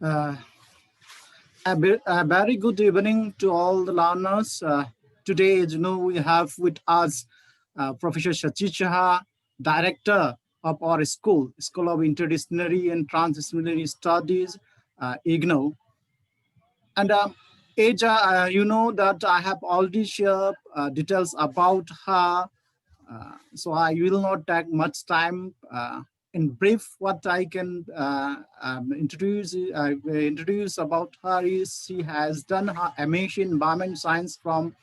Uh, a very good evening to all the learners. Today, as you know, we have with us Professor Shachi, Director of our school, School of Interdisciplinary and Transdisciplinary Studies, IGNOU. And Aja, you know that I have already shared details about her, so I will not take much time. In brief, what I can introduce about her is she has done her MA in Environment Science from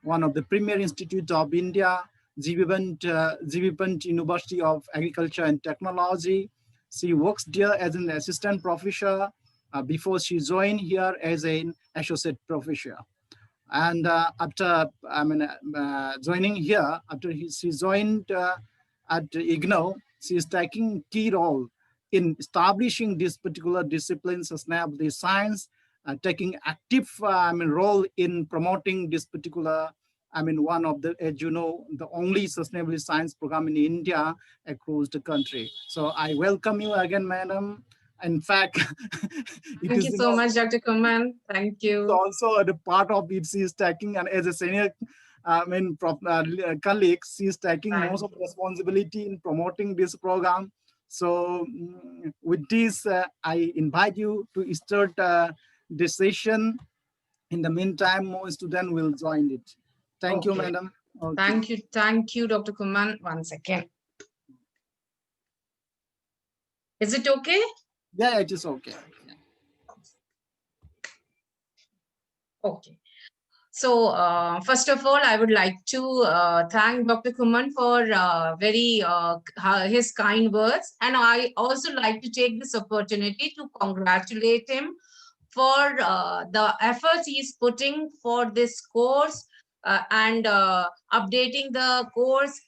one of the premier institutes of India, GV University of Agriculture and Technology. She works there as an assistant professor before she joined here as an associate professor. And after joining here, she joined at IGNOU, she is taking key role in establishing this particular discipline, sustainability science, taking active role in promoting this particular, one of the, as you know, the only sustainability science program in India across the country. So I welcome you again, madam. In fact, it Thank is you so much, Dr. Kuman. Thank you. Also the part of it she is taking, and as a senior colleague, she is taking most of the responsibility in promoting this program. So with this, I invite you to start this session. In the meantime, more students will join it. Thank you, madam. Okay. Thank you, Dr. Kuman. 1 second. Is it okay? Yeah, it is okay. Okay. So first of all, I would like to thank Dr. Kuman for his kind words. And I also like to take this opportunity to congratulate him for the efforts he is putting for this course and updating the course,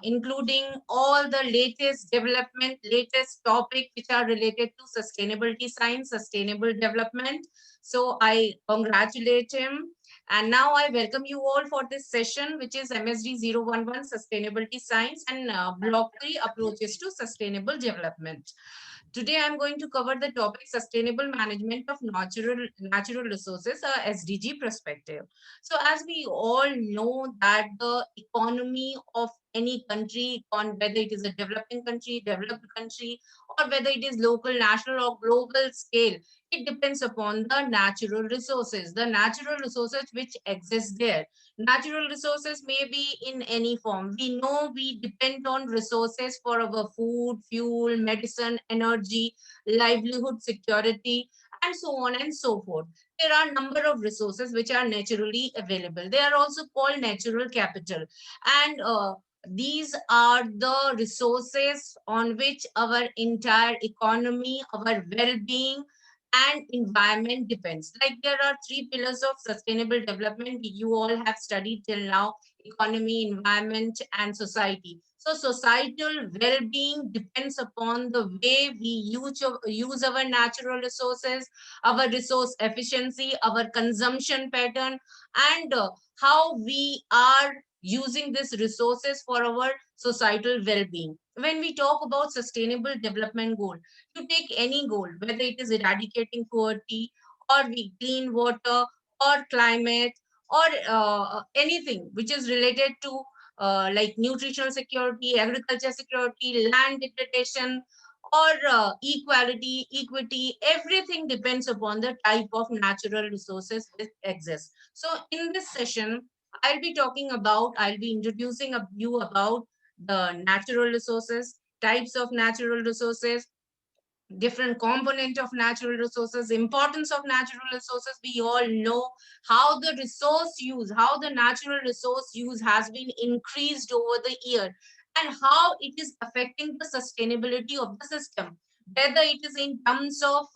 including all the latest development, latest topic which are related to sustainability science, sustainable development. So I congratulate him. And now I welcome you all for this session, which is MSD 011 Sustainability Science and Block 3 Approaches to Sustainable Development. Today, I'm going to cover the topic Sustainable Management of Natural Resources, a SDG perspective. So as we all know that the economy of any country, on whether it is a developing country, developed country, or whether it is local, national, or global scale, it depends upon the natural resources which exist there. Natural resources may be in any form. We know we depend on resources for our food, fuel, medicine, energy, livelihood, security, and so on and so forth. There are a number of resources which are naturally available. They are also called natural capital. And these are the resources on which our entire economy, our well-being, and environment depends. Like there are three pillars of sustainable development you all have studied till now: economy, environment, and society. So societal well-being depends upon the way we use our natural resources, our resource efficiency, our consumption pattern, and how we are using these resources for our societal well-being. When we talk about sustainable development goal, to take any goal, whether it is eradicating poverty or we clean water or climate or anything which is related to like nutritional security, agriculture security, land degradation, or equity, everything depends upon the type of natural resources that exist. So in this session, I'll be introducing you about the natural resources, types of natural resources, different component of natural resources, importance of natural resources. We all know how the natural resource use has been increased over the year, and how it is affecting the sustainability of the system, whether it is in terms of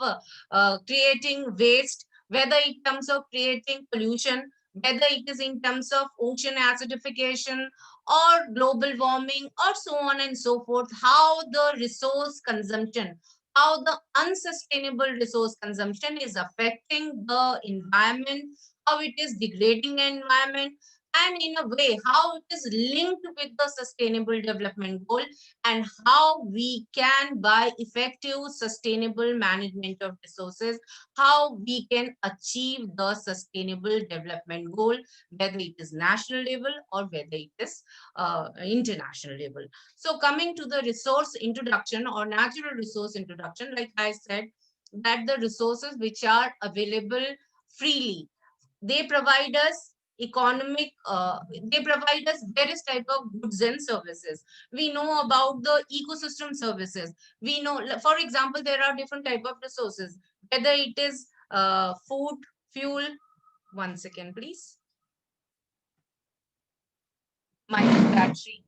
creating waste, whether in terms of creating pollution, whether it is in terms of ocean acidification or global warming, or so on and so forth. How the resource consumption, how the unsustainable resource consumption is affecting the environment, how it is degrading the environment, and in a way how it is linked with the sustainable development goal, and how we can, by effective sustainable management of resources, how we can achieve the sustainable development goal, whether it is national level or whether it is international level. So coming to the resource introduction or natural resource introduction, like I said, that the resources which are available freely, they provide us economic, they provide us various type of goods and services. We know about the ecosystem services. We know, for example, there are different type of resources, whether it is food, fuel. One second, please. My battery.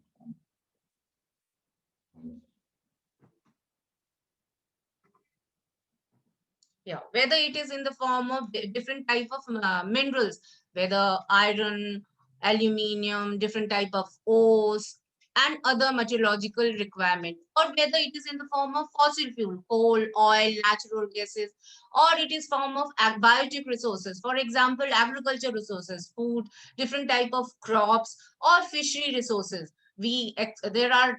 Yeah, whether it is in the form of different type of minerals, whether iron, aluminium, different type of ores, and other meteorological requirement, or whether it is in the form of fossil fuel, coal, oil, natural gases, or it is form of biotic resources. For example, agriculture resources, food, different type of crops, or fishery resources. There are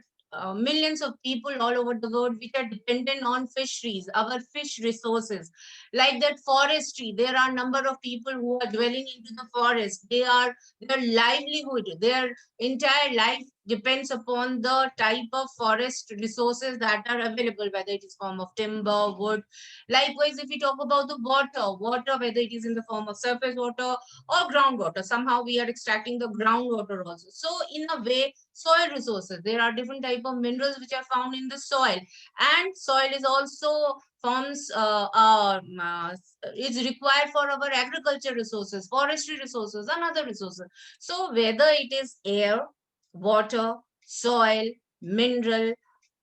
millions of people all over the world which are dependent on fisheries, our fish resources. Like that forestry, there are number of people who are dwelling into the forest. Their livelihood, their entire life depends upon the type of forest resources that are available, whether it is form of timber, wood. Likewise, if we talk about the water, whether it is in the form of surface water or groundwater, somehow we are extracting the groundwater also. So in a way, soil resources, there are different type of minerals which are found in the soil, and soil is also forms is required for our agriculture resources, forestry resources, and other resources. So whether it is air, water, soil, mineral,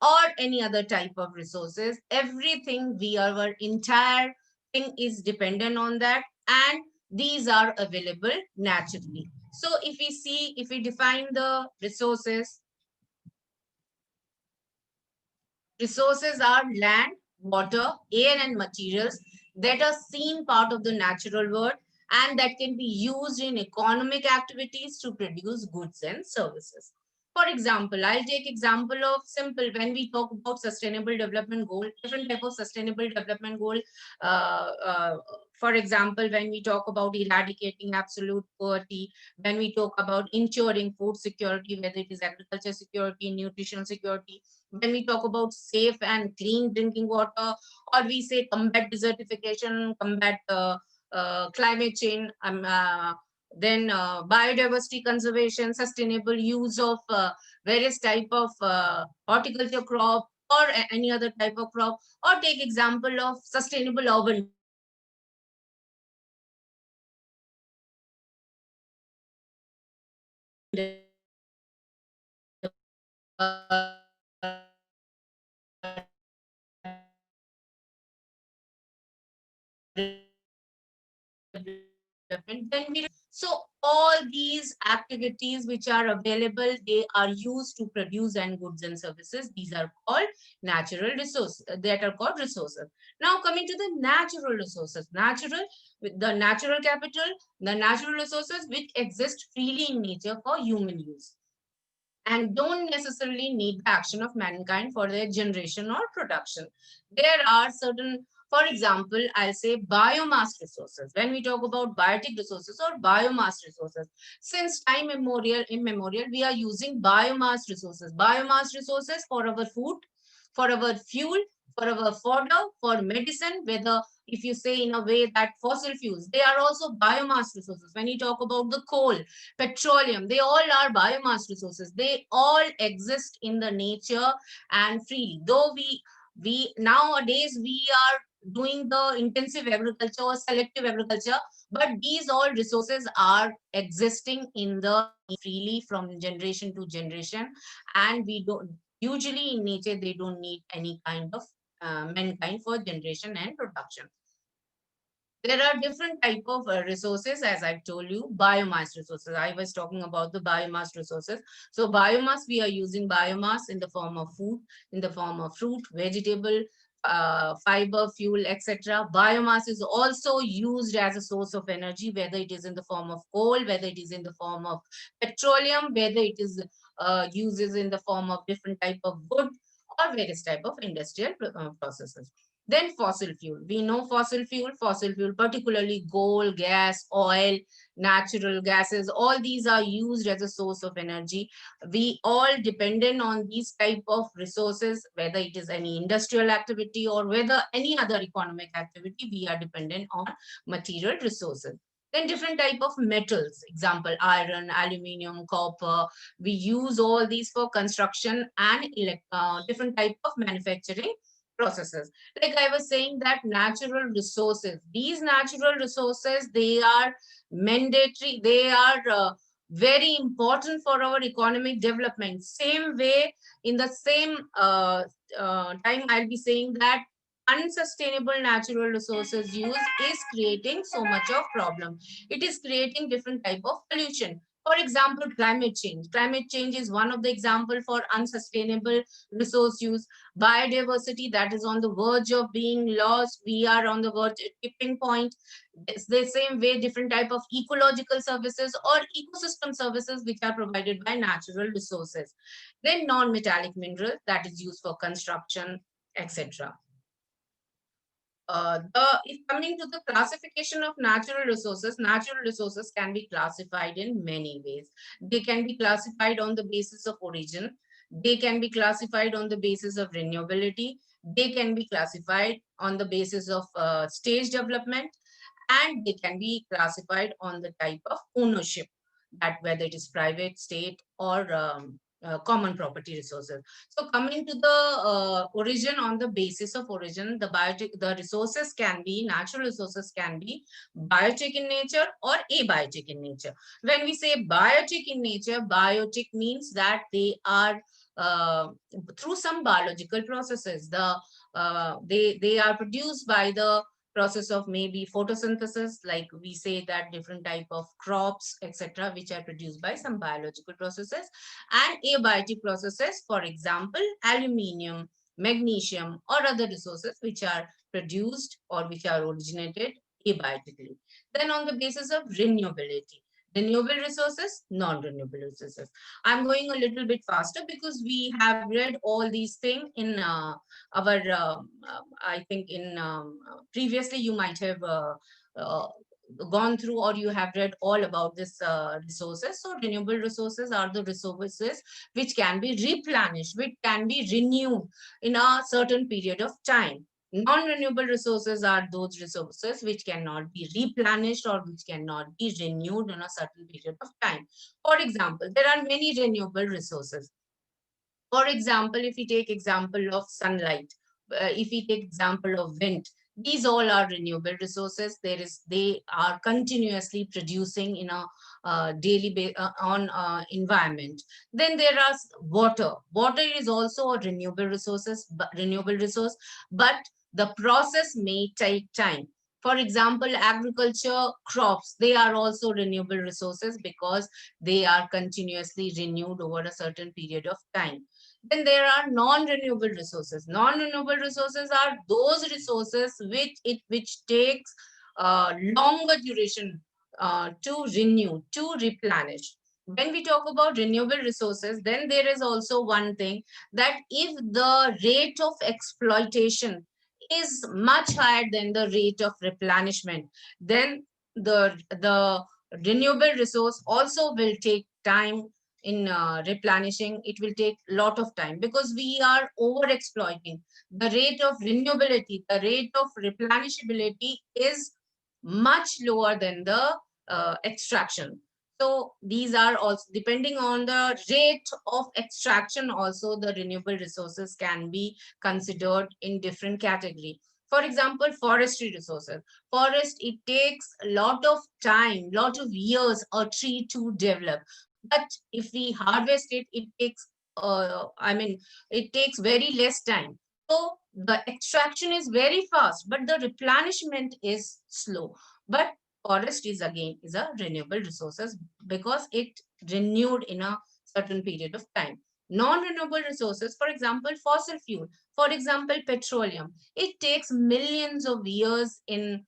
or any other type of resources, everything, our entire thing is dependent on that, and these are available naturally. So if we see, if we define the resources, resources are land, water, air, and materials that are seen part of the natural world and that can be used in economic activities to produce goods and services. For example, I'll take example of simple, when we talk about sustainable development goal, different type of sustainable development goal. Uh, uh, for example, when we talk about eradicating absolute poverty, when we talk about ensuring food security, whether it is agriculture security, nutritional security, when we talk about safe and clean drinking water, or we say combat desertification, combat climate change, then biodiversity conservation, sustainable use of various type of horticulture crop, or any other type of crop, or take example of sustainable urban development. So all these activities which are available, they are used to produce and goods and services. These are called natural resources, that are called resources. Now coming to the natural resources, natural, with the natural capital, the natural resources which exist freely in nature for human use and don't necessarily need the action of mankind for their generation or production. There are certain, for example, I'll say biomass resources. When we talk about biotic resources or biomass resources, since time immemorial, we are using biomass resources. Biomass resources for our food, for our fuel, for our fodder, for medicine, whether if you say in a way that fossil fuels, they are also biomass resources. When you talk about the coal, petroleum, they all are biomass resources. They all exist in the nature and freely. Though we nowadays we are doing the intensive agriculture or selective agriculture, but these all resources are existing in the freely from generation to generation, and we don't usually in nature they don't need any kind of mankind for generation and production. There are different type of resources, as I've told you. Biomass resources, I was talking about the biomass resources. So biomass, we are using biomass in the form of food, in the form of fruit, vegetable, fiber, fuel, etc. Biomass is also used as a source of energy, whether it is in the form of coal, whether it is in the form of petroleum, whether it is uses in the form of different type of wood or various type of industrial processes. Then fossil fuel. We know fossil fuel, particularly coal, gas, oil, natural gases, all these are used as a source of energy. We all dependent on these type of resources, whether it is any industrial activity or whether any other economic activity, we are dependent on material resources. Then different type of metals, example iron, aluminium, copper. We use all these for construction and different type of manufacturing processes. Like I was saying, that natural resources, these natural resources, they are mandatory, they are very important for our economic development. Same way, in the same time, I'll be saying that unsustainable natural resources use is creating so much of problem. It is creating different type of pollution. For example, climate change. Climate change is one of the example for unsustainable resource use. Biodiversity, that is on the verge of being lost. We are on the verge, tipping point. It's the same way, different type of ecological services or ecosystem services which are provided by natural resources. Then non-metallic mineral, that is used for construction, etc. If coming to the classification of natural resources can be classified in many ways. They can be classified on the basis of origin. They can be classified on the basis of renewability. They can be classified on the basis of stage development, and they can be classified on the type of ownership, that whether it is private, state, or common property resources. So coming to the origin, on the basis of origin, the resources can be, natural resources can be biotic in nature or abiotic in nature. When we say biotic in nature, biotic means that they are through some biological processes. They are produced by the process of maybe photosynthesis, like we say that different type of crops, etc., which are produced by some biological processes, and abiotic processes, for example, aluminium, magnesium, or other resources which are produced or which are originated abiotically. Then on the basis of renewability, renewable resources, non-renewable resources. I'm going a little bit faster because we have read all these things in our, I think in previously you might have uh, gone through, or you have read all about this resources. So renewable resources are the resources which can be replenished, which can be renewed in a certain period of time. Non-renewable resources are those resources which cannot be replenished or which cannot be renewed in a certain period of time. For example, there are many renewable resources. For example, if we take example of sunlight, if we take example of wind, these all are renewable resources. They are continuously producing in a on environment. Then there are water. Water is also a renewable resource, but the process may take time. For example, agriculture, crops, they are also renewable resources because they are continuously renewed over a certain period of time. Then there are non-renewable resources. Non-renewable resources are those resources which takes longer duration to renew, to replenish. When we talk about renewable resources, then there is also one thing, that if the rate of exploitation is much higher than the rate of replenishment, then the renewable resource also will take time in replenishing. It will take a lot of time because we are over exploiting. The rate of renewability, the rate of replenishability is much lower than the extraction. So these are also depending on the rate of extraction. Also, the renewable resources can be considered in different category. For example, forestry resources. Forest, it takes a lot of time, lot of years a tree to develop. But if we harvest it, it takes, it takes very less time. So the extraction is very fast, but the replenishment is slow. But forest is again a renewable resources because it renewed in a certain period of time. Non-renewable resources, for example, fossil fuel, for example, petroleum. It takes millions of years in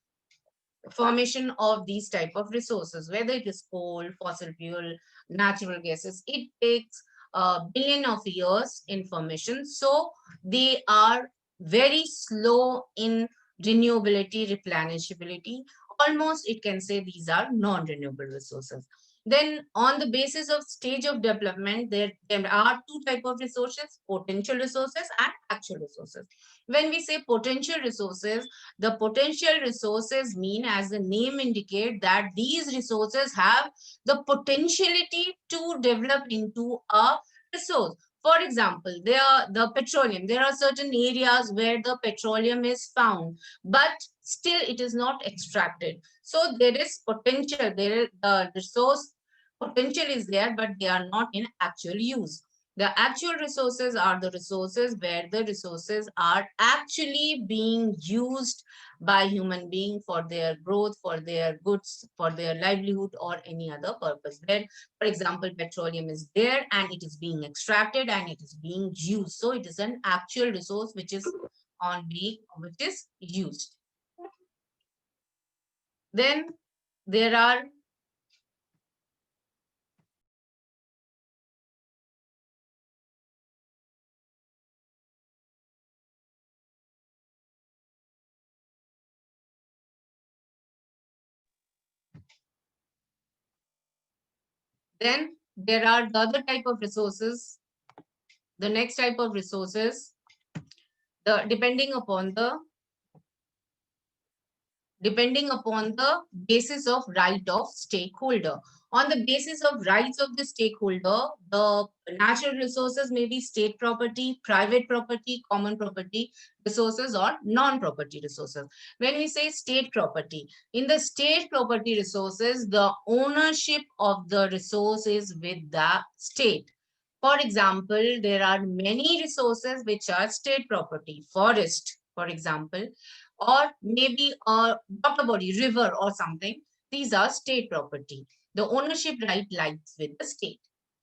formation of these type of resources, whether it is coal, fossil fuel, natural gases. It takes a billion of years in formation. So they are very slow in renewability, replenishability. Almost it can say these are non-renewable resources. Then on the basis of stage of development, there are two type of resources, potential resources and actual resources. When we say potential resources, the potential resources mean, as the name indicate, that these resources have the potentiality to develop into a resource. For example, the petroleum. There are certain areas where the petroleum is found, but still it is not extracted. So there is potential. The resource potential is there, but they are not in actual use. The actual resources are the resources where the resources are actually being used by human being for their growth, for their goods, for their livelihood, or any other purpose. Where, for example, petroleum is there and it is being extracted and it is being used. So it is an actual resource which is which is used. Then there are the other type of resources. The next type of resources, the depending upon the basis of right of stakeholder. On the basis of rights of the stakeholder, the natural resources may be state property, private property, common property resources, or non-property resources. When we say state property, in the state property resources, the ownership of the resource is with the state. For example, there are many resources which are state property, forest, for example, or maybe a water body, river or something. These are state property. The ownership right lies with the state.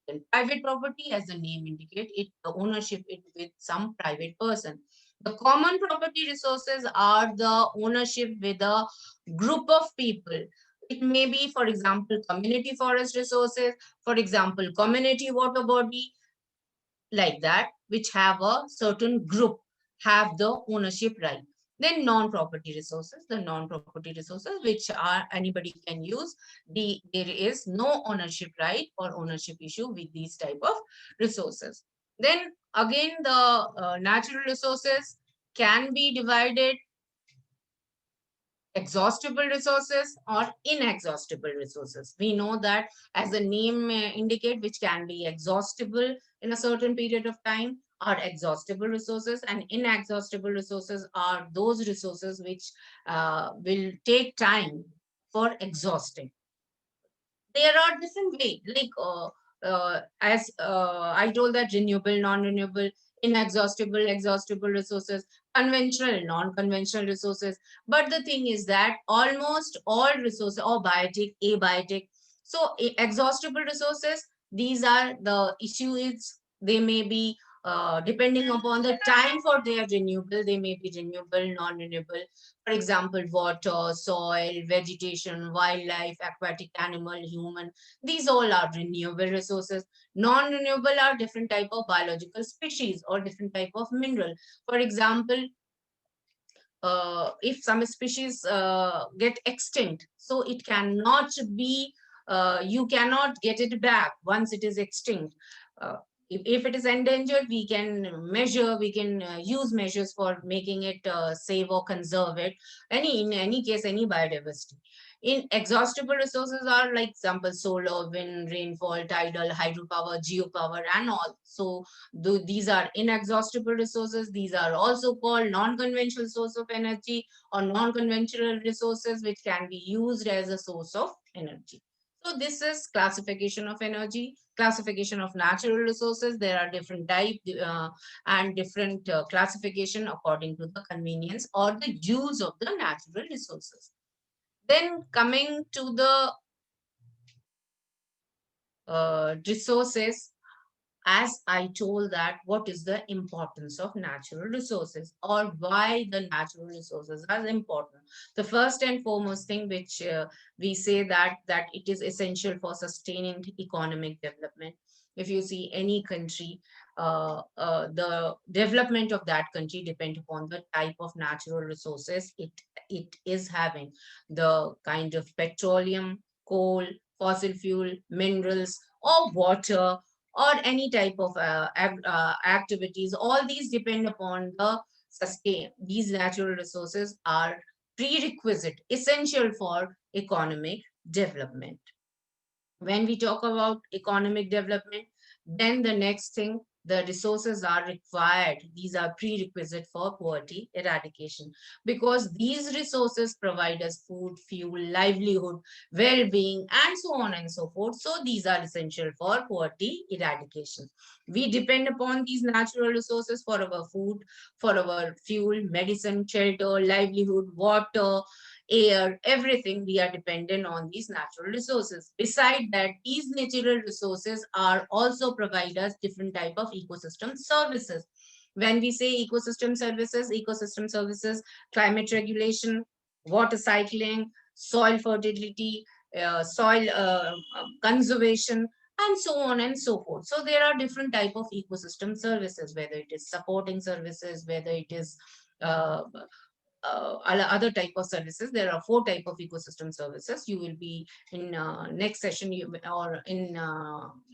Then private property, as the name indicates, the ownership is with some private person. The common property resources are the ownership with a group of people. It may be, for example, community forest resources, for example, community water body, like that, which have a certain group, have the ownership right. Then non-property resources, the non-property resources which are anybody can use. There is no ownership right or ownership issue with these type of resources. Then again, the natural resources can be divided exhaustible resources or inexhaustible resources. We know that, as the name indicate, which can be exhaustible in a certain period of time, are exhaustible resources, and inexhaustible resources are those resources which will take time for exhausting. There are different ways, like as I told, that renewable, non-renewable, inexhaustible, exhaustible resources, conventional, non-conventional resources. But the thing is that almost all resources, or biotic, abiotic, so exhaustible resources, these are the issue is they may be depending upon the time for their renewable, they may be renewable, non-renewable. For example, water, soil, vegetation, wildlife, aquatic animal, human. These all are renewable resources. Non-renewable are different type of biological species or different type of mineral. For example, if some species get extinct, so it cannot be, you cannot get it back once it is extinct. Uh, if it is endangered, we can measure, we can use measures for making it save or conserve it. In any case, any biodiversity. In exhaustible resources are like example solar, wind, rainfall, tidal, hydropower, geopower, and all. So these are inexhaustible resources. These are also called non-conventional source of energy or non-conventional resources which can be used as a source of energy. So this is classification of energy, classification of natural resources. There are different types and different classification according to the convenience or the use of the natural resources. Then coming to the resources, as I told that what is the importance of natural resources or why the natural resources are important. The first and foremost thing which we say that it is essential for sustaining economic development. If you see any country, the development of that country depend upon the type of natural resources it is having, the kind of petroleum, coal, fossil fuel, minerals, or water, or any type of activities. All these depend upon the sustain. These natural resources are prerequisite, essential for economic development. When we talk about economic development, then the next thing, the resources are required. These are prerequisite for poverty eradication, because these resources provide us food, fuel, livelihood, well-being, and so on and so forth. So these are essential for poverty eradication. We depend upon these natural resources for our food, for our fuel, medicine, shelter, livelihood, water, air, everything. We are dependent on these natural resources. Beside that, these natural resources are also provide us different type of ecosystem services. When we say ecosystem services, climate regulation, water cycling, soil fertility, soil conservation, and so on and so forth. So there are different type of ecosystem services, whether it is supporting services, whether it is other type of services. There are four type of ecosystem services. You will be in next session, or in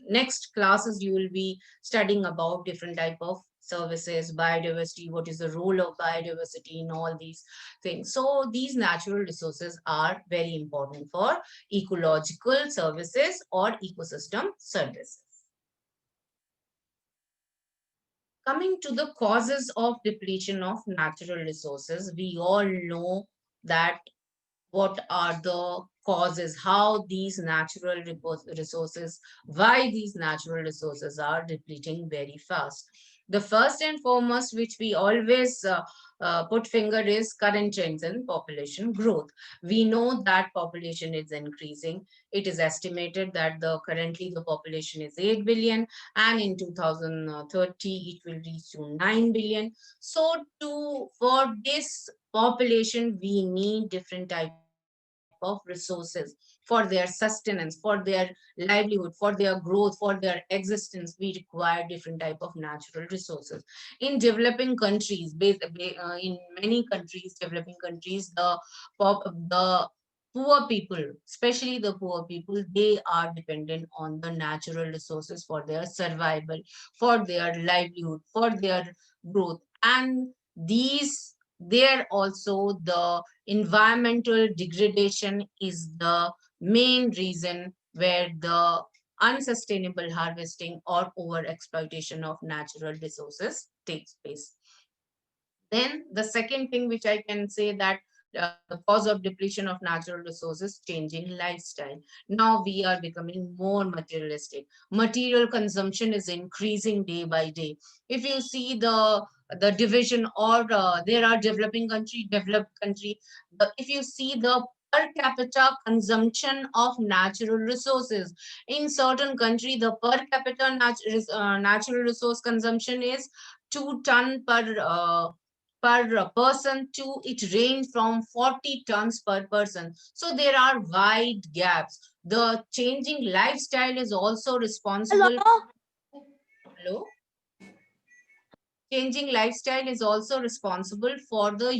next classes, you will be studying about different type of services, biodiversity, what is the role of biodiversity in all these things. So these natural resources are very important for ecological services or ecosystem services. Coming to the causes of depletion of natural resources, we all know that what are the causes, how these natural resources, why these natural resources are depleting very fast. The first and foremost, which we always put finger, is current trends in population growth. We know that population is increasing. It is estimated that currently the population is 8 billion, and in 2030 it will reach to 9 billion. So for this population, we need different type of resources for their sustenance, for their livelihood, for their growth, for their existence. We require different type of natural resources. In developing countries, in many countries, developing countries, the poor people, especially the poor people, they are dependent on the natural resources for their survival, for their livelihood, for their growth. And these, there also the environmental degradation is the main reason where the unsustainable harvesting or over exploitation of natural resources takes place. Then the second thing which I can say, that the cause of depletion of natural resources, changing lifestyle. Now we are becoming more materialistic. Material consumption is increasing day by day. If you see the division, or there are developing country, developed country. If you see the per capita consumption of natural resources in certain country, the per capita natural resource consumption is 2 ton per person to, it range from 40 tons per person. So there are wide gaps. The changing lifestyle is also responsible. Hello? Hello? Changing lifestyle is also responsible for the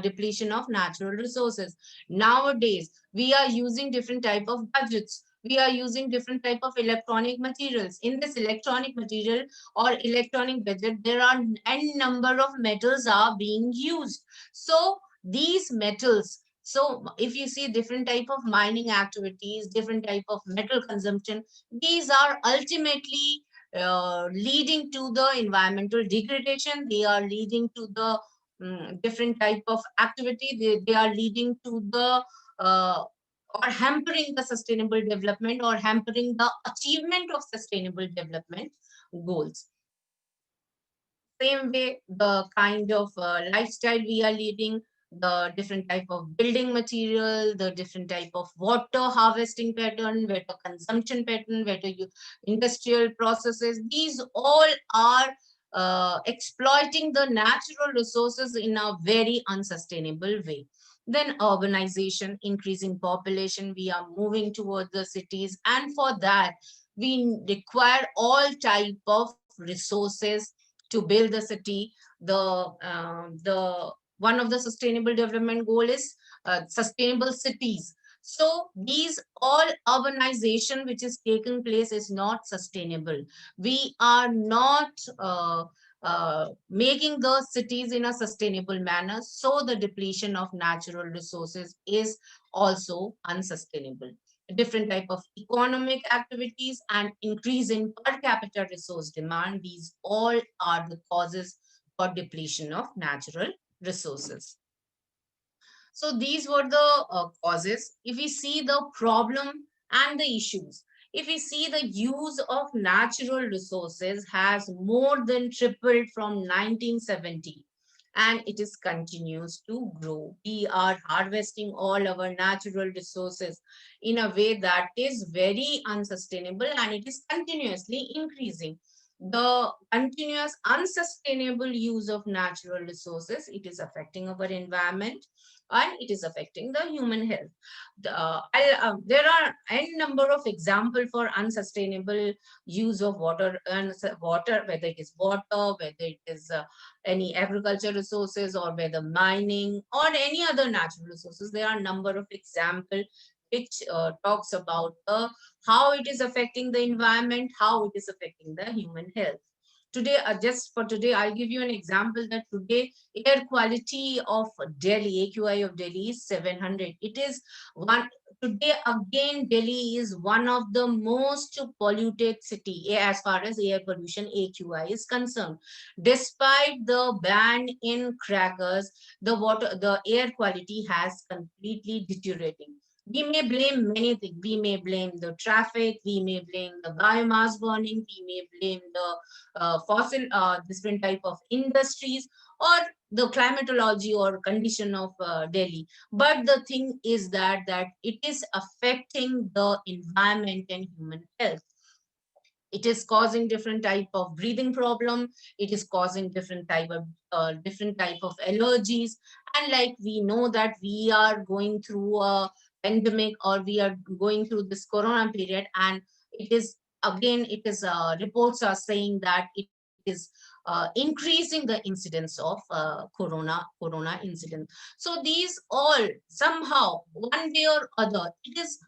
depletion of natural resources. Nowadays, we are using different type of gadgets. We are using different type of electronic materials. In this electronic material or electronic gadget, there are n number of metals are being used. So these metals, so if you see different type of mining activities, different type of metal consumption, these are ultimately leading to the environmental degradation. They are leading to the different type of activity. They are leading to the or hampering the sustainable development, or hampering the achievement of sustainable development goals. Same way, the kind of lifestyle we are leading, the different type of building material, the different type of water harvesting pattern, water consumption pattern, industrial processes. These all are exploiting the natural resources in a very unsustainable way. Then urbanization, increasing population, we are moving towards the cities, and for that we require all type of resources to build the city. The one of the sustainable development goal is sustainable cities. So these all urbanization which is taking place is not sustainable. We are not making the cities in a sustainable manner. So the depletion of natural resources is also unsustainable. Different type of economic activities and increase in per capita resource demand, these all are the causes for depletion of natural resources. So these were the causes. If we see the problem and the issues, if we see the use of natural resources has more than tripled from 1970, and it is continues to grow. We are harvesting all our natural resources in a way that is very unsustainable, and it is continuously increasing. The continuous unsustainable use of natural resources, it is affecting our environment and it is affecting the human health. There are n number of examples for unsustainable use of water, and water, whether it is water, whether it is any agriculture resources, or whether mining or any other natural resources. There are a number of examples which talks about how it is affecting the environment, how it is affecting the human health. Today, just for today, I'll give you an example that today air quality of Delhi, AQI of Delhi is 700. It is one today again. Delhi is one of the most polluted city as far as air pollution AQI is concerned. Despite the ban in crackers, the air quality has completely deteriorating. We may blame many things. We may blame the traffic. We may blame the biomass burning. We may blame the fossil, different type of industries, or the climatology or condition of Delhi. But the thing is that it is affecting the environment and human health. It is causing different type of breathing problem. It is causing different type of allergies. And like we know that we are going through a pandemic, or we are going through this corona period, and it is again, it is reports are saying that it is increasing the incidence of corona incident. So these all somehow one way or other, it is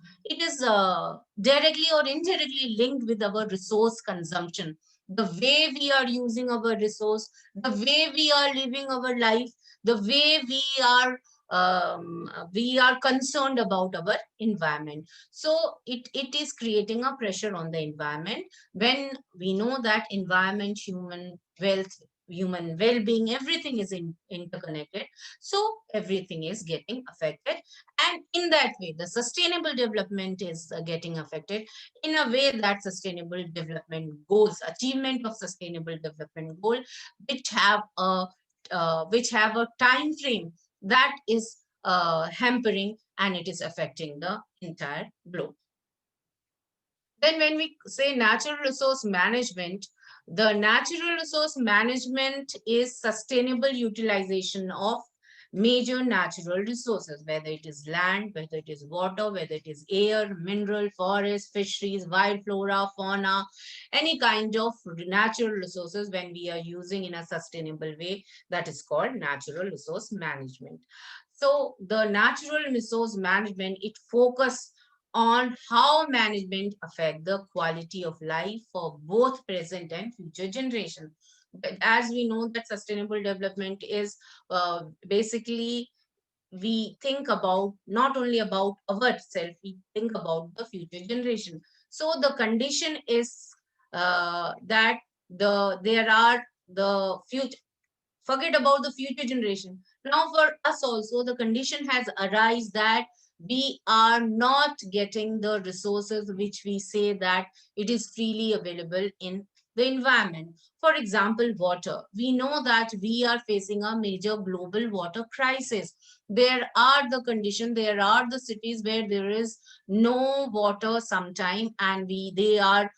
directly or indirectly linked with our resource consumption. The way we are using our resource, the way we are living our life, the way we are concerned about our environment. So it is creating a pressure on the environment. When we know that environment, human wealth, human well-being, everything is interconnected, so everything is getting affected. And in that way, the sustainable development is getting affected, in a way that sustainable development goals, achievement of sustainable development goal, which have a time frame that is hampering, and it is affecting the entire globe. Then when we say natural resource management, the natural resource management is sustainable utilization of major natural resources, whether it is land, whether it is water, whether it is air, mineral, forest, fisheries, wild flora, fauna, any kind of natural resources. When we are using in a sustainable way, that is called natural resource management. So the natural resource management, it focus on how management affect the quality of life for both present and future generations. But as we know that sustainable development is basically, we think about not only about ourselves, we think about the future generation. So the condition is that there are the future, forget about the future generation. Now for us also, the condition has arisen that we are not getting the resources which we say that it is freely available in the environment. For example, water. We know that we are facing a major global water crisis. There are the condition, there are the cities where there is no water sometime, and they are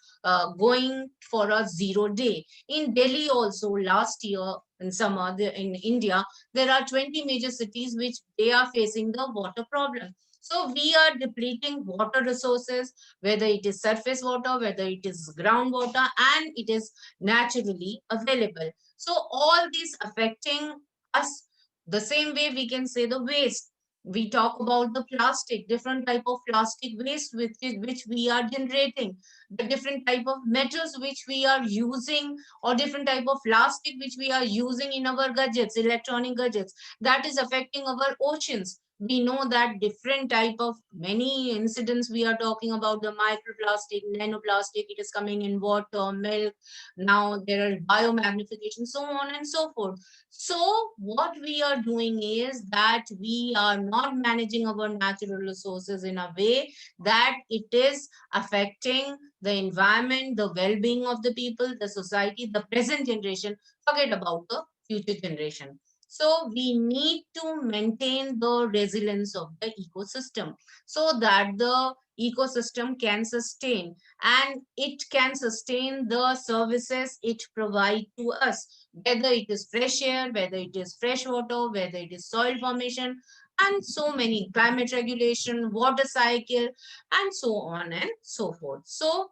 going for a 0 day. In Delhi also, last year in summer, in India, there are 20 major cities which they are facing the water problem. So we are depleting water resources, whether it is surface water, whether it is groundwater, and it is naturally available. So all these affecting us. The same way we can say the waste. We talk about the plastic, different type of plastic waste which we are generating, the different type of metals which we are using, or different type of plastic which we are using in our gadgets, electronic gadgets, that is affecting our oceans. We know that different type of many incidents we are talking about, the microplastic, nanoplastic, it is coming in water, milk, now there are biomagnification, so on and so forth. So what we are doing is that we are not managing our natural resources in a way that it is affecting the environment, the well-being of the people, the society, the present generation, forget about the future generation. So we need to maintain the resilience of the ecosystem so that the ecosystem can sustain, and it can sustain the services it provides to us, whether it is fresh air, whether it is fresh water, whether it is soil formation, and so many climate regulation, water cycle, and so on and so forth. So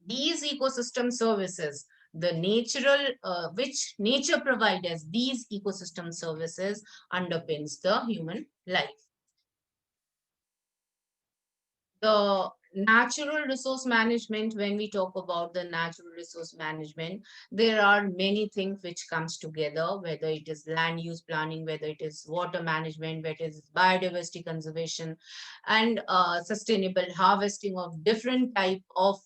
these ecosystem services, the natural which nature provides us, these ecosystem services underpins the human life. The natural resource management, when we talk about the natural resource management, there are many things which comes together, whether it is land use planning, whether it is water management, whether it is biodiversity conservation, and sustainable harvesting of different type of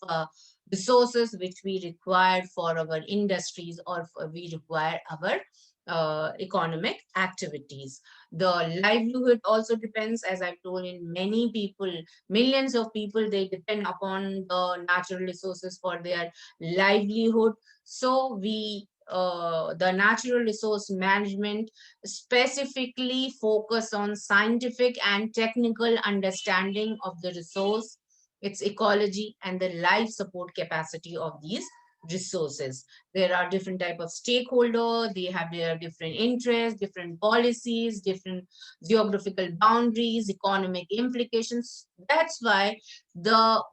resources which we require for our industries, or we require our economic activities. The livelihood also depends, as I've told, in many people, millions of people, they depend upon the natural resources for their livelihood. So the natural resource management specifically focus on scientific and technical understanding of the resource, its ecology, and the life support capacity of these resources. There are different type of stakeholder, they have their different interests, different policies, different geographical boundaries, economic implications. That's why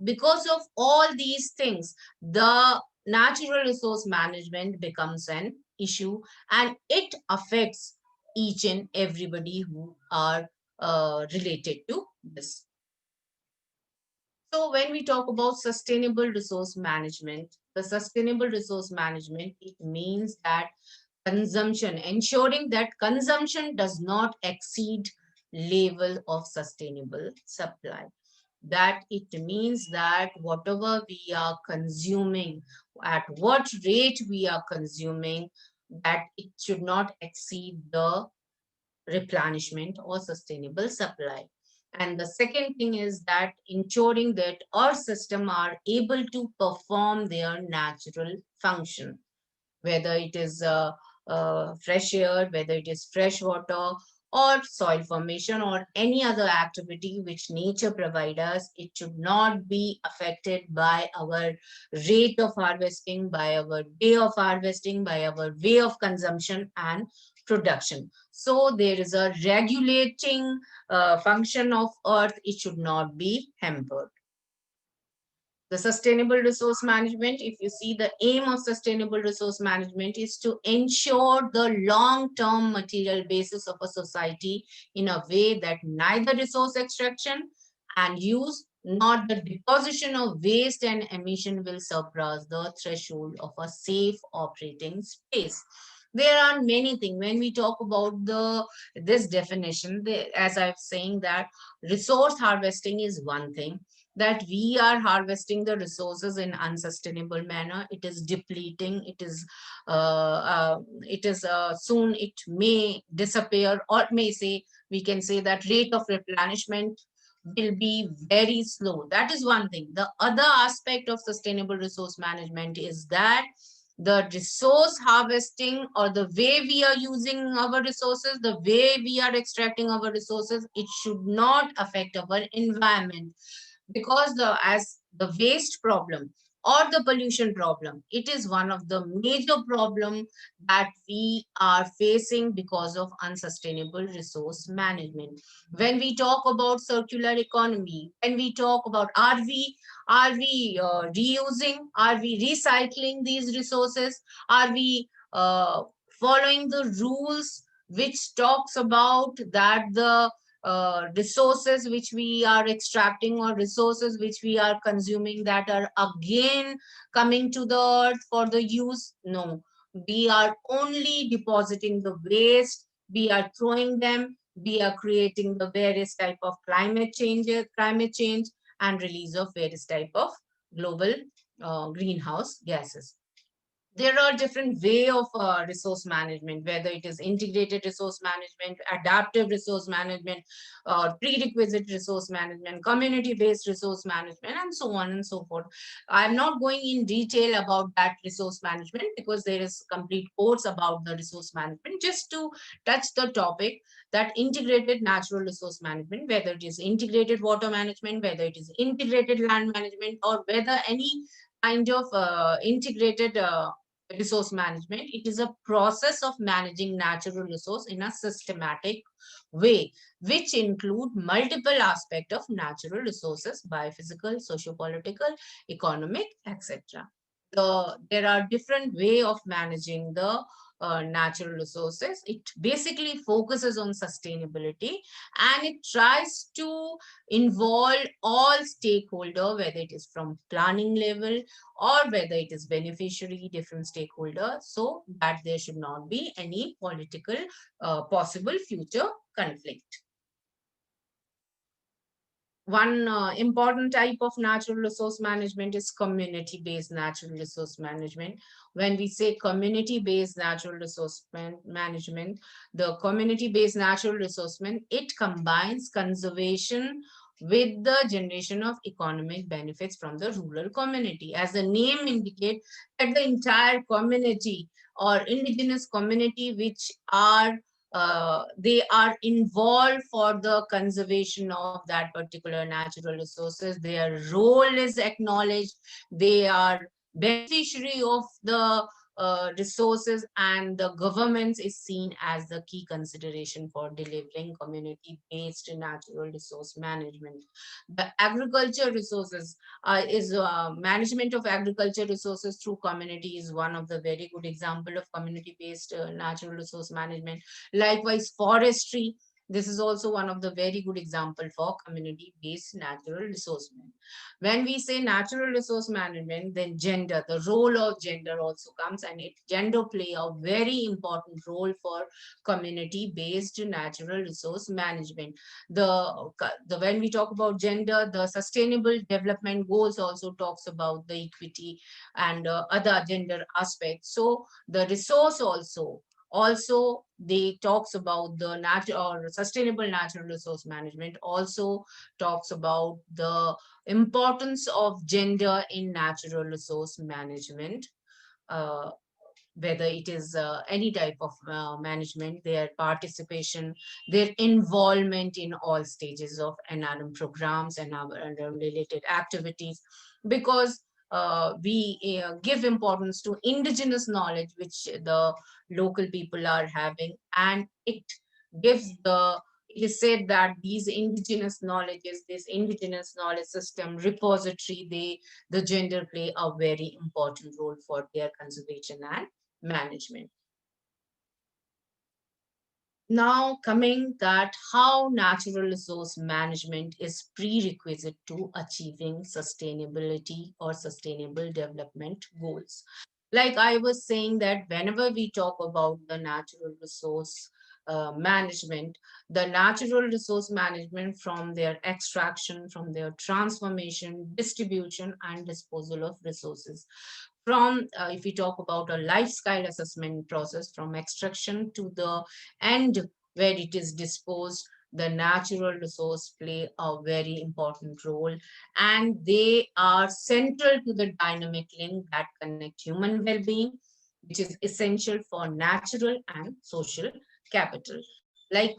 because of all these things, the natural resource management becomes an issue, and it affects each and everybody who are related to this. So when we talk about sustainable resource management, the sustainable resource management, it means that consumption, ensuring that consumption does not exceed level of sustainable supply. That it means that whatever we are consuming, at what rate we are consuming, that it should not exceed the replenishment or sustainable supply. And the second thing is that ensuring that our system are able to perform their natural function, whether it is fresh air, whether it is fresh water, or soil formation, or any other activity which nature provides us, it should not be affected by our rate of harvesting, by our way of harvesting, by our way of consumption and production. So there is a regulating function of earth, it should not be hampered. The sustainable resource management, if you see, the aim of sustainable resource management is to ensure the long-term material basis of a society in a way that neither resource extraction and use nor the deposition of waste and emission will surpass the threshold of a safe operating space. There are many things when we talk about this definition, as I'm saying, that resource harvesting is one thing, that we are harvesting the resources in unsustainable manner, it is depleting, it is soon it may disappear, or may say, we can say that rate of replenishment will be very slow. That is one thing. The other aspect of sustainable resource management is that the resource harvesting, or the way we are using our resources, the way we are extracting our resources, it should not affect our environment. Because as the waste problem or the pollution problem, it is one of the major problem that we are facing because of unsustainable resource management. When we talk about circular economy, when we talk about, are we reusing, are we recycling these resources, are we following the rules which talks about that the resources which we are extracting, or resources which we are consuming, that are again coming to the earth for the use? No, we are only depositing the waste, we are throwing them, we are creating the various type of climate change and release of various type of global greenhouse gases. There are different way of resource management, whether it is integrated resource management, adaptive resource management, prerequisite resource management, community based resource management, and so on and so forth. I'm not going in detail about that resource management because there is complete course about the resource management. Just to touch the topic, that integrated natural resource management, whether it is integrated water management, whether it is integrated land management, or whether any kind of integrated resource management, it is a process of managing natural resource in a systematic way, which include multiple aspects of natural resources: biophysical, socio-political, economic, etc. There are different way of managing the natural resources. It basically focuses on sustainability, and it tries to involve all stakeholder, whether it is from planning level or whether it is beneficiary, different stakeholders, so that there should not be any political possible future conflict. One important type of natural resource management is community-based natural resource management. When we say community-based natural resource management, the community-based natural resource it combines conservation with the generation of economic benefits from the rural community. As the name indicates, that the entire community or indigenous community which are they are involved for the conservation of that particular natural resources. Their role is acknowledged. They are beneficiary of the resources, and the government is seen as the key consideration for delivering community-based natural resource management. The agriculture resources is management of agriculture resources through community is one of the very good example of community-based natural resource management. Likewise, forestry. This is also one of the very good example for community-based natural resource management. When we say natural resource management, then gender, the role of gender also comes, and gender play a very important role for community-based natural resource management. When we talk about gender, the Sustainable Development Goals also talks about the equity and other gender aspects. So the resource also they talks about the natural or sustainable natural resource management, also talks about the importance of gender in natural resource management. uh, Whether it is any type of management, their participation, their involvement in all stages of NRM programs and our related activities, because we give importance to indigenous knowledge which the local people are having, and it gives the it is said that these indigenous knowledges, this indigenous knowledge system repository, the gender play a very important role for their conservation and management. Now coming that how natural resource management is prerequisite to achieving sustainability or sustainable development goals. Like I was saying, that whenever we talk about the natural resource management, the natural resource management, from their extraction, from their transformation, distribution and disposal of resources, from if we talk about a life cycle assessment process, from extraction to the end where it is disposed, the natural resource play a very important role, and they are central to the dynamic link that connect human well-being which is essential for natural and social capital. Like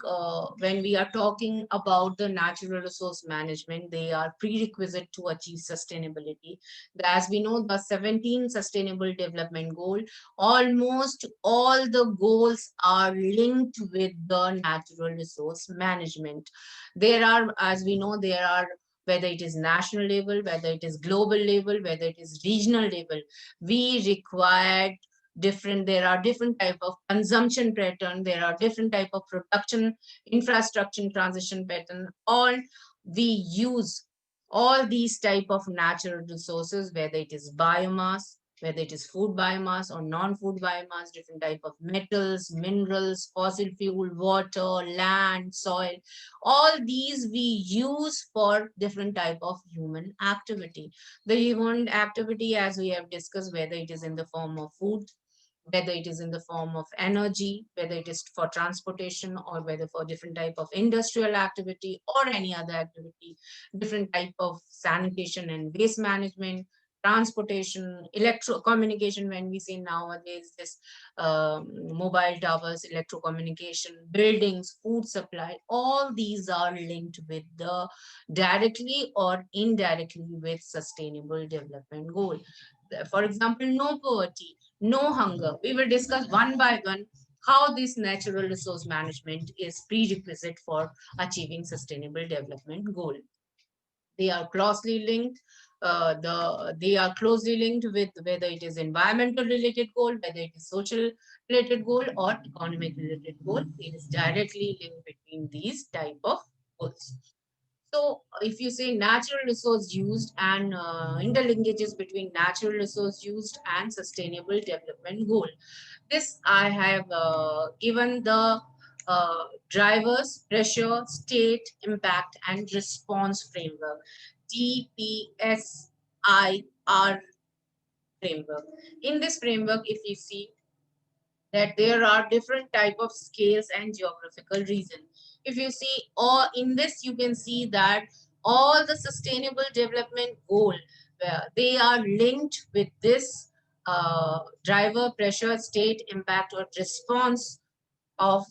when we are talking about the natural resource management, they are prerequisite to achieve sustainability. As we know, the 17 sustainable development goal, almost all the goals are linked with the natural resource management. There are, as we know, there are, whether it is national level, whether it is global level, whether it is regional level, we require different, there are different type of consumption pattern, there are different type of production infrastructure transition pattern. All we use all these type of natural resources, whether it is biomass, whether it is food biomass or non-food biomass, different type of metals, minerals, fossil fuel, water, land, soil, all these we use for different type of human activity. The human activity, as we have discussed, whether it is in the form of food, whether it is in the form of energy, whether it is for transportation, or whether for different type of industrial activity or any other activity, different type of sanitation and waste management, transportation, electro communication. When we see nowadays this mobile towers, electro communication, buildings, food supply, all these are linked with the directly or indirectly with sustainable development goal. For example, no poverty, no hunger. We will discuss one by one how this natural resource management is prerequisite for achieving sustainable development goal. They are closely linked. They are closely linked with whether it is environmental related goal, whether it is social related goal or economic related goal. It is directly linked between these type of goals. So, if you say natural resource used and interlinkages between natural resource used and sustainable development goal, this I have given the drivers, pressure, state, impact, and response framework, DPSIR framework. In this framework, if you see that there are different type of scales and geographical region. If you see, or in this you can see that all the sustainable development goal, where they are linked with this driver, pressure, state, impact, or response of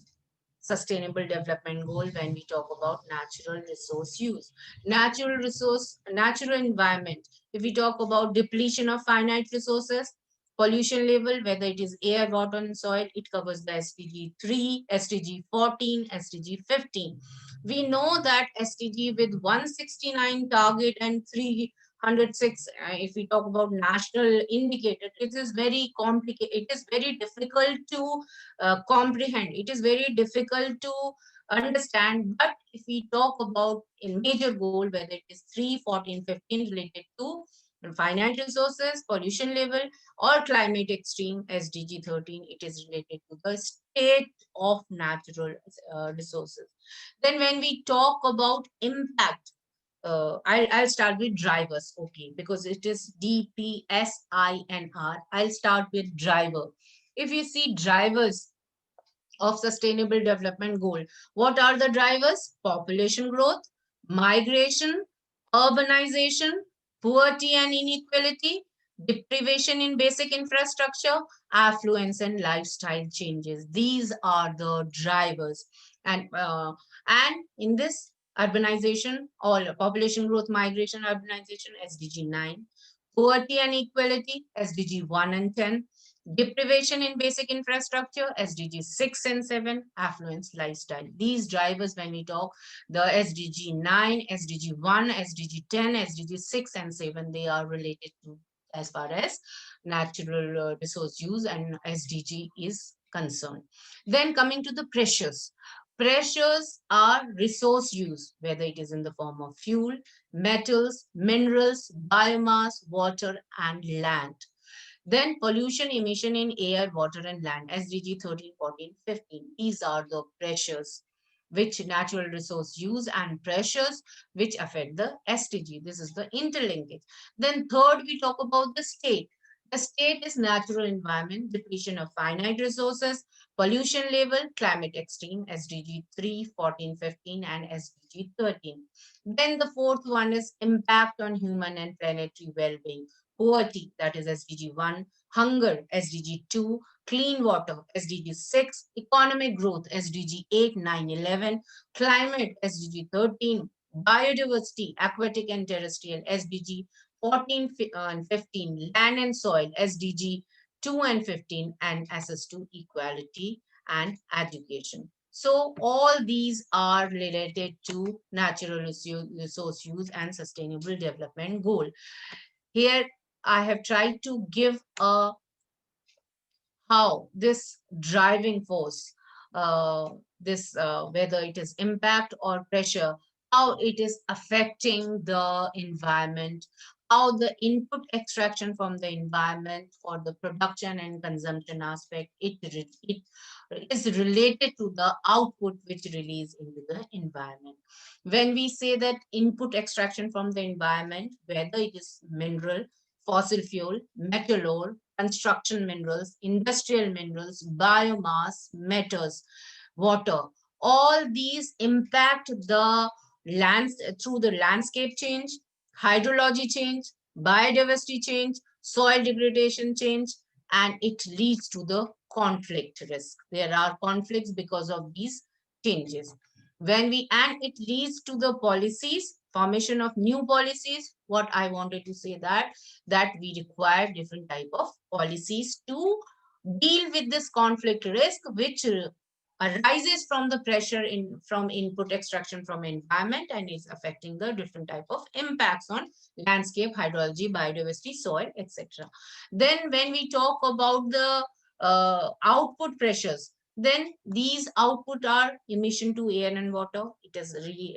sustainable development goal. When we talk about natural resource use, natural resource, natural environment, if we talk about depletion of finite resources, pollution level, whether it is air, water, and soil, it covers the SDG 3, SDG 14, SDG 15. We know that SDG with 169 target and 306, if we talk about national indicator, it is very complicated, it is very difficult to comprehend. It is very difficult to understand. But if we talk about a major goal, whether it is 3, 14, 15 related to finite resources, pollution level, or climate extreme, SDG 13, it is related to the state of natural resources. Then when we talk about impact, I'll start with drivers, okay, because it is DPSINR. I'll start with driver. If you see drivers of sustainable development goal, what are the drivers? Population growth, migration, urbanization, poverty and inequality, deprivation in basic infrastructure, affluence and lifestyle changes. These are the drivers. And in this urbanization, all population growth, migration, urbanization, SDG 9, poverty and equality, SDG 1 and 10, deprivation in basic infrastructure, SDG 6 and 7, affluence lifestyle. These drivers, when we talk, the SDG 9, SDG 1, SDG 10, SDG 6 and 7, they are related to as far as natural resource use and SDG is concerned. Then coming to the pressures. Pressures are resource use, whether it is in the form of fuel, metals, minerals, biomass, water, and land. Then pollution emission in air, water, and land, SDG 13, 14, 15. These are the pressures which natural resource use and pressures which affect the SDG. This is the interlinkage. Then third, we talk about the state. The state is natural environment, depletion of finite resources, pollution level, climate extreme, SDG 3, 14, 15, and SDG SDG 13. Then the fourth one is impact on human and planetary well-being. Poverty, that is SDG 1. Hunger, SDG 2. Clean water, SDG 6. Economic growth, SDG 8, 9, 11. Climate, SDG 13. Biodiversity, aquatic and terrestrial, SDG 14 and 15. Land and soil, SDG 2 and 15. And access to equality and education. So all these are related to natural resource use and sustainable development goal. Here I have tried to give a how this driving force, this whether it is impact or pressure, how it is affecting the environment, how the input extraction from the environment for the production and consumption aspect, it is related to the output which release into the environment. When we say that input extraction from the environment, whether it is mineral, fossil fuel, metal ore, construction minerals, industrial minerals, biomass, metals, water. All these impact the lands through the landscape change, hydrology change, biodiversity change, soil degradation change, and it leads to the conflict risk. There are conflicts because of these changes. And it leads to the policies, formation of new policies. What I wanted to say that we require different type of policies to deal with this conflict risk, which arises from the pressure in from input extraction from environment and is affecting the different type of impacts on landscape, hydrology, biodiversity, soil, etc. Then when we talk about the output pressures, then these output are emission to air and water. It is really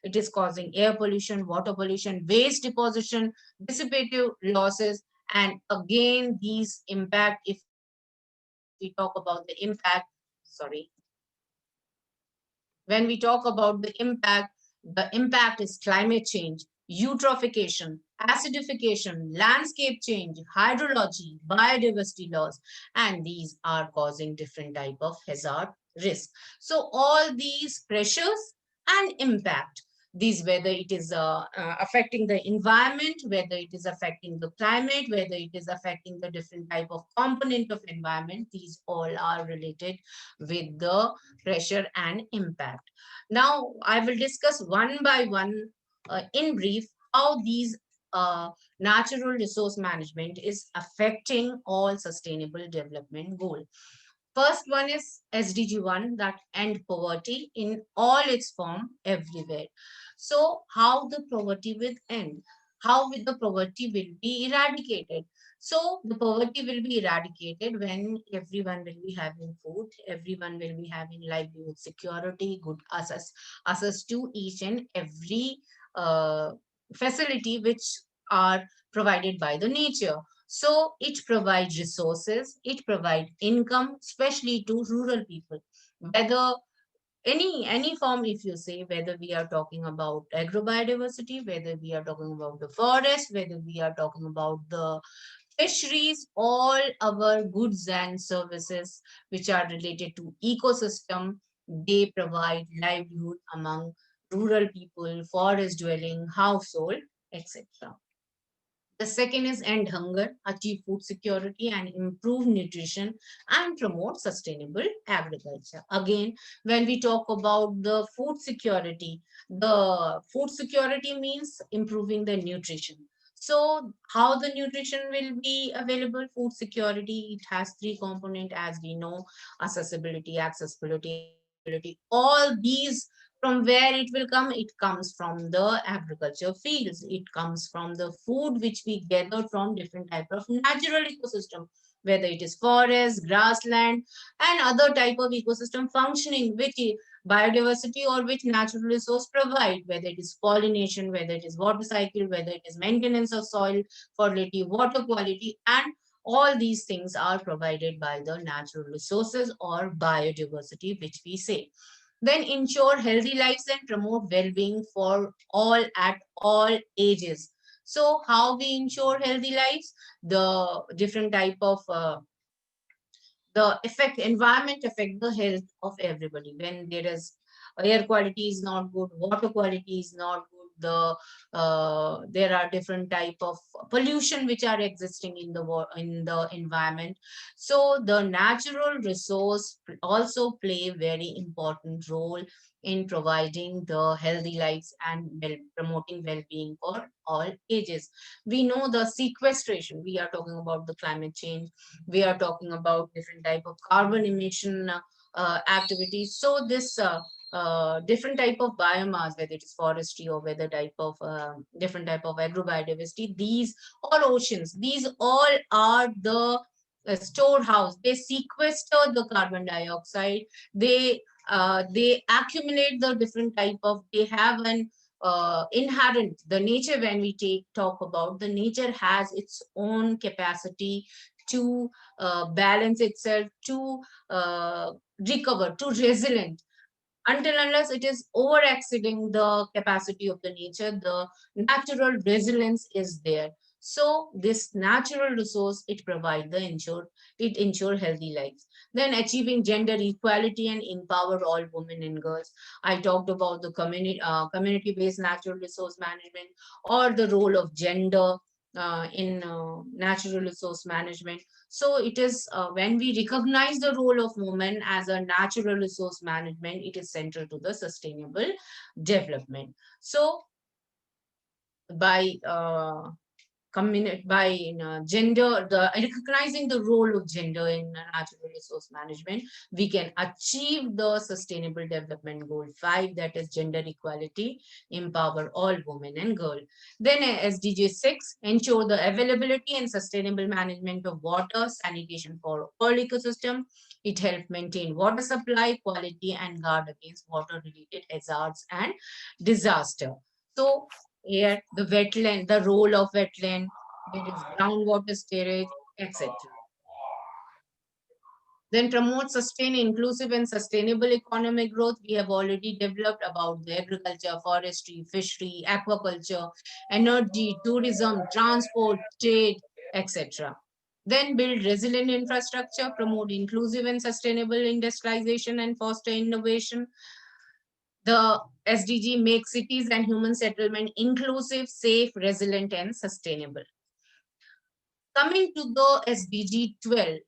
it is causing air pollution, water pollution, waste deposition, dissipative losses. And again, these impact, if we talk about the impact, sorry, when we talk about the impact is climate change, eutrophication, acidification, landscape change, hydrology, biodiversity loss, and these are causing different type of hazard risk. So all these pressures and impact, these whether it is affecting the environment, whether it is affecting the climate, whether it is affecting the different type of component of environment, these all are related with the pressure and impact. Now, I will discuss one by one in brief how these natural resource management is affecting all sustainable development goal. First one is SDG 1, that end poverty in all its form everywhere. So how the poverty will end? How will the poverty will be eradicated? So the poverty will be eradicated when everyone will be having food, everyone will be having livelihood security, good access to each and every uh, facility which are provided by the nature. So it provides resources, it provides income, especially to rural people. Whether any form, if you say, whether we are talking about agrobiodiversity, whether we are talking about the forest, whether we are talking about the fisheries, all our goods and services which are related to ecosystem, they provide livelihood among rural people, forest dwelling, household, etc. The second is end hunger, achieve food security and improve nutrition and promote sustainable agriculture. Again, when we talk about the food security means improving the nutrition. So how the nutrition will be available? Food security, it has three components as we know: accessibility, availability. All these, from where it will come? It comes from the agriculture fields. It comes from the food which we gather from different type of natural ecosystem, whether it is forest, grassland, and other type of ecosystem functioning, which biodiversity or which natural resource provide, whether it is pollination, whether it is water cycle, whether it is maintenance of soil fertility, water quality, and all these things are provided by the natural resources or biodiversity, which we say. Then ensure healthy lives and promote well-being for all at all ages. So how we ensure healthy lives? The different type of the effect environment affect the health of everybody. When there is air quality is not good, water quality is not good, there are different type of pollution which are existing in in the environment. So the natural resource also play very important role in providing the healthy lives and promoting well-being for all ages. We know the sequestration, we are talking about the climate change, we are talking about different type of carbon emission activities. So this different type of biomass, whether it is forestry or whether type of different type of agrobiodiversity, these all oceans, these all are the storehouse. They sequester the carbon dioxide. They accumulate the different type of. They have an inherent the nature. When we talk about the nature, has its own capacity to balance itself, to recover, to resilient. Until unless it is over exceeding the capacity of the nature, the natural resilience is there. So this natural resource, it provide the ensure healthy lives. Then achieving gender equality and empower all women and girls. I talked about the community based natural resource management, or the role of gender in natural resource management. So it is when we recognize the role of women as a natural resource management, it is central to the sustainable development. So by gender, the recognizing the role of gender in natural resource management, we can achieve the sustainable development goal 5, that is gender equality, empower all women and girls. Then SDG 6, ensure the availability and sustainable management of water sanitation for all ecosystem. It helps maintain water supply quality and guard against water related hazards and disaster. So here, the wetland, the role of wetland, there is groundwater storage, etc. Then promote sustain inclusive and sustainable economic growth. We have already developed about the agriculture, forestry, fishery, aquaculture, energy, tourism, transport, trade, etc. Then build resilient infrastructure, promote inclusive and sustainable industrialization and foster innovation. The SDG makes cities and human settlement inclusive, safe, resilient, and sustainable. Coming to the SDG 12,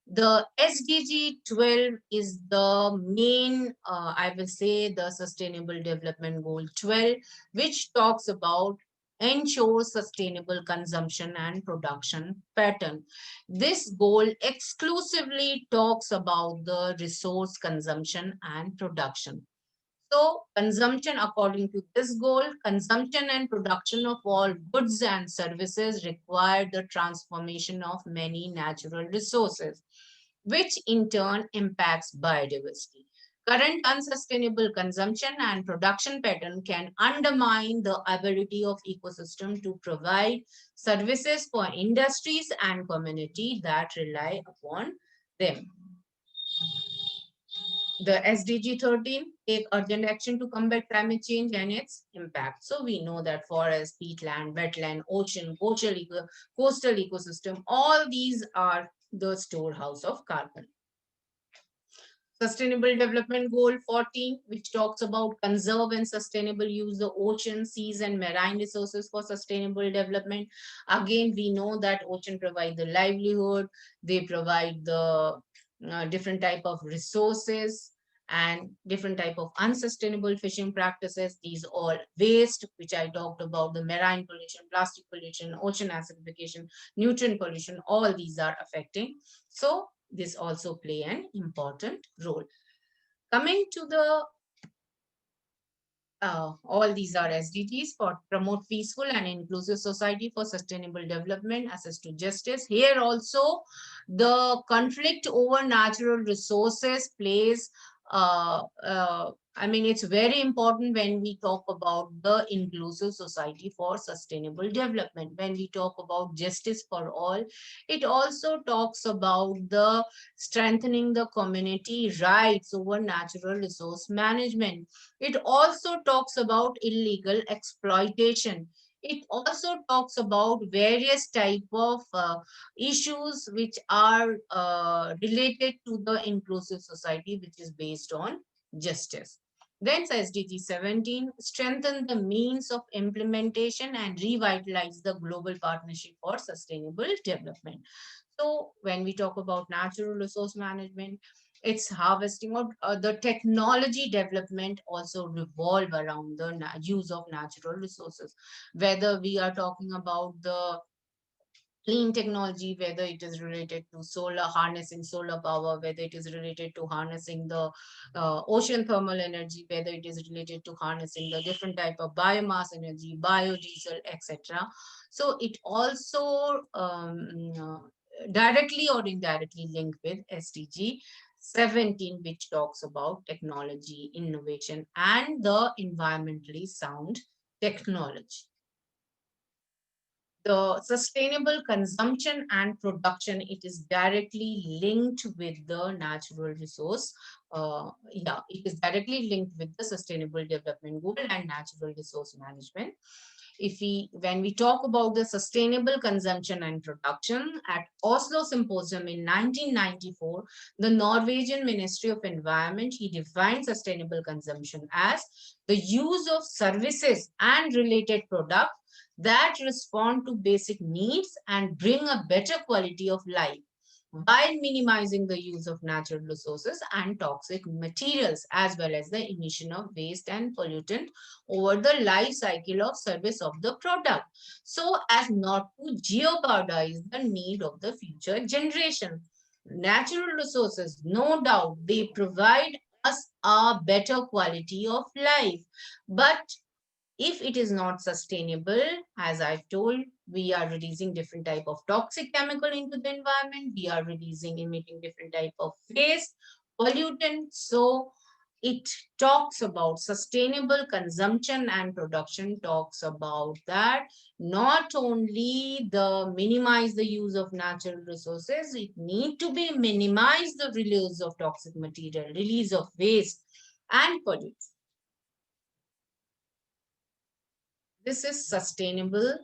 the SDG 12 is the main, I will say, the Sustainable Development Goal 12, which talks about ensure sustainable consumption and production pattern. This goal exclusively talks about the resource consumption and production. So, consumption, according to this goal, consumption and production of all goods and services require the transformation of many natural resources, which in turn impacts biodiversity. Current unsustainable consumption and production pattern can undermine the ability of ecosystem to provide services for industries and community that rely upon them. The SDG 13, take urgent action to combat climate change and its impact. So we know that forest, peatland, wetland, ocean, coastal ecosystem, all these are the storehouse of carbon. Sustainable Development Goal 14, which talks about conserve and sustainable use the ocean, seas, and marine resources for sustainable development. Again, we know that ocean provide the livelihood, they provide the different type of resources and different type of unsustainable fishing practices. These all waste, which I talked about, the marine pollution, plastic pollution, ocean acidification, nutrient pollution, all these are affecting. So this also play an important role. Coming to the all these are SDGs for promote peaceful and inclusive society for sustainable development, access to justice. Here also, the conflict over natural resources plays I mean, it's very important when we talk about the inclusive society for sustainable development. When we talk about justice for all, it also talks about the strengthening the community rights over natural resource management. It also talks about illegal exploitation. It also talks about various type of issues which are related to the inclusive society, which is based on justice. Then SDG 17, strengthen the means of implementation and revitalize the global partnership for sustainable development. So when we talk about natural resource management, it's harvesting or the technology development also revolve around the use of natural resources. Whether we are talking about the clean technology, whether it is related to solar, harnessing solar power, whether it is related to harnessing the ocean thermal energy, whether it is related to harnessing the different type of biomass energy, biodiesel, etc. So it also directly or indirectly linked with SDG 17, which talks about technology, innovation, and the environmentally sound technology. The sustainable consumption and production, it is directly linked with the natural resource. Yeah, it is directly linked with the sustainable development goal and natural resource management. If we When we talk about the sustainable consumption and production, at Oslo Symposium in 1994, the Norwegian Ministry of Environment, he defined sustainable consumption as the use of services and related products that respond to basic needs and bring a better quality of life while minimizing the use of natural resources and toxic materials, as well as the emission of waste and pollutant over the life cycle of service of the product, so as not to jeopardize the need of the future generation. Natural resources, no doubt, they provide us a better quality of life, but if it is not sustainable, as I've told, we are releasing different type of toxic chemical into the environment, we are releasing, emitting different type of waste pollutant. So it talks about sustainable consumption and production, talks about that not only the minimize the use of natural resources, it need to be minimize the release of toxic material, release of waste and pollutants. This is sustainable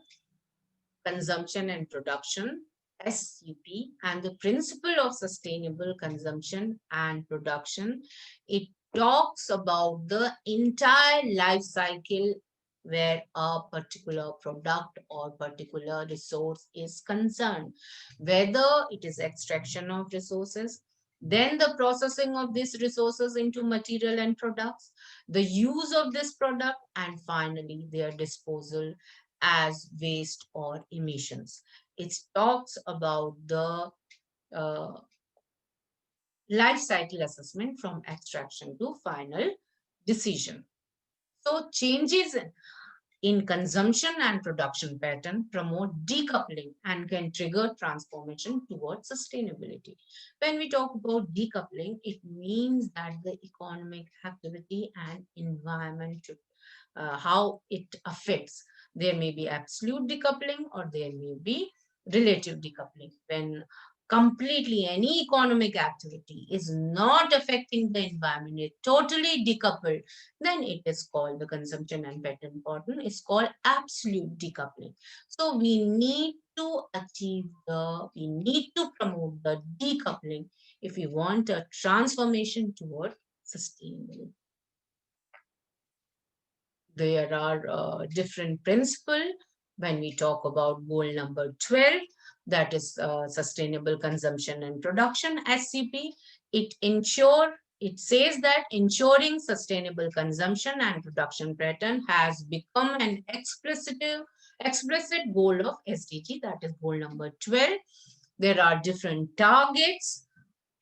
consumption and production, SCP, and the principle of sustainable consumption and production. It talks about the entire life cycle where a particular product or particular resource is concerned, whether it is extraction of resources, then the processing of these resources into material and products, the use of this product, and finally their disposal as waste or emissions. It talks about the uh, life cycle assessment from extraction to final decision. So changes in consumption and production pattern promote decoupling and can trigger transformation towards sustainability. When we talk about decoupling, it means that the economic activity and environment should how it affects. There may be absolute decoupling or there may be relative decoupling. When completely any economic activity is not affecting the environment, it totally decoupled, then it is called the consumption and pattern pattern. It's called absolute decoupling. So we need to promote the decoupling if we want a transformation toward sustainability. There are different principles when we talk about goal number 12, that is sustainable consumption and production, SCP. It says that ensuring sustainable consumption and production pattern has become an explicit goal of SDG, that is goal number 12. There are different targets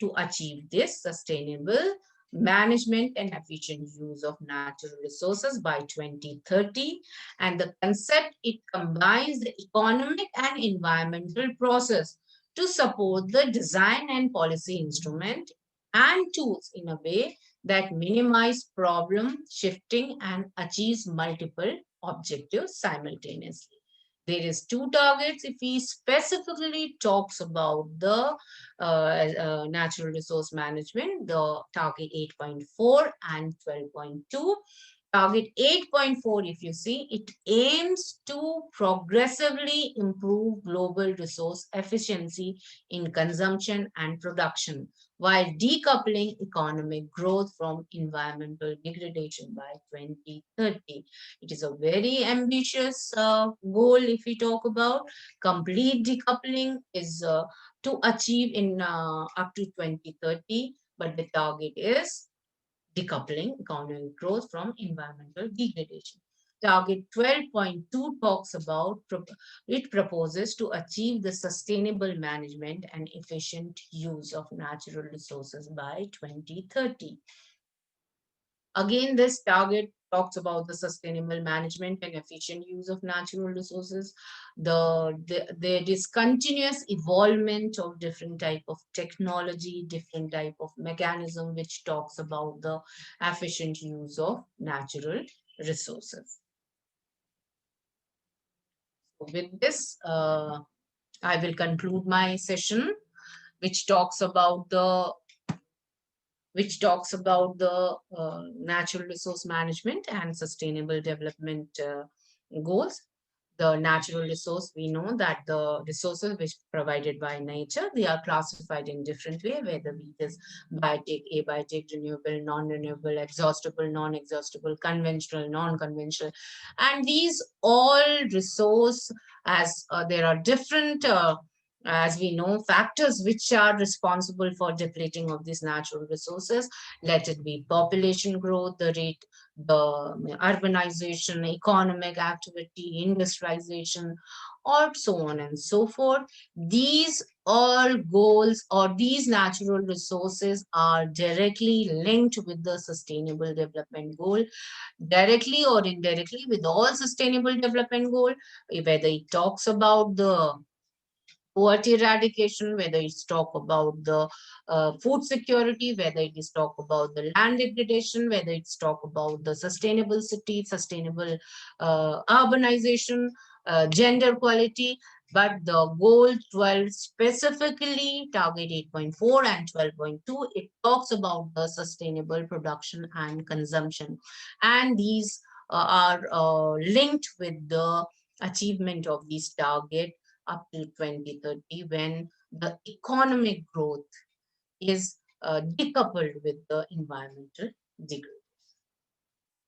to achieve this sustainable management and efficient use of natural resources by 2030. And the concept, it combines the economic and environmental process to support the design and policy instrument and tools in a way that minimize problem shifting and achieves multiple objectives simultaneously. There is two targets. If we specifically talks about the natural resource management, the target 8.4 and 12.2, Target 8.4, if you see, it aims to progressively improve global resource efficiency in consumption and production while decoupling economic growth from environmental degradation by 2030. It is a very ambitious goal if we talk about. Complete decoupling is to achieve in up to 2030, but the target is decoupling economic growth from environmental degradation. Target 12.2 talks about, it proposes to achieve the sustainable management and efficient use of natural resources by 2030. Again, this target talks about the sustainable management and efficient use of natural resources. There is continuous evolvement of different type of technology, different type of mechanism, which talks about the efficient use of natural resources. With this, I will conclude my session, which talks about the natural resource management and sustainable development goals. The natural resource, we know that the resources which provided by nature, they are classified in different way, whether it is biotic, abiotic, renewable, non-renewable, exhaustible, non-exhaustible, conventional, non-conventional. And these all resource, as there are different as we know, factors which are responsible for depleting of these natural resources. Let it be population growth, the rate, the urbanization, economic activity, industrialization, or so on and so forth. These all goals or these natural resources are directly linked with the sustainable development goal, directly or indirectly with all sustainable development goal, whether it talks about the poverty eradication, whether it's talk about the food security, whether it is talk about the land degradation, whether it's talk about the sustainable city, sustainable urbanization, gender equality. But the goal 12 specifically, target 8.4 and 12.2, it talks about the sustainable production and consumption. And these are linked with the achievement of these target up to 2030, when the economic growth is decoupled with the environmental degradation.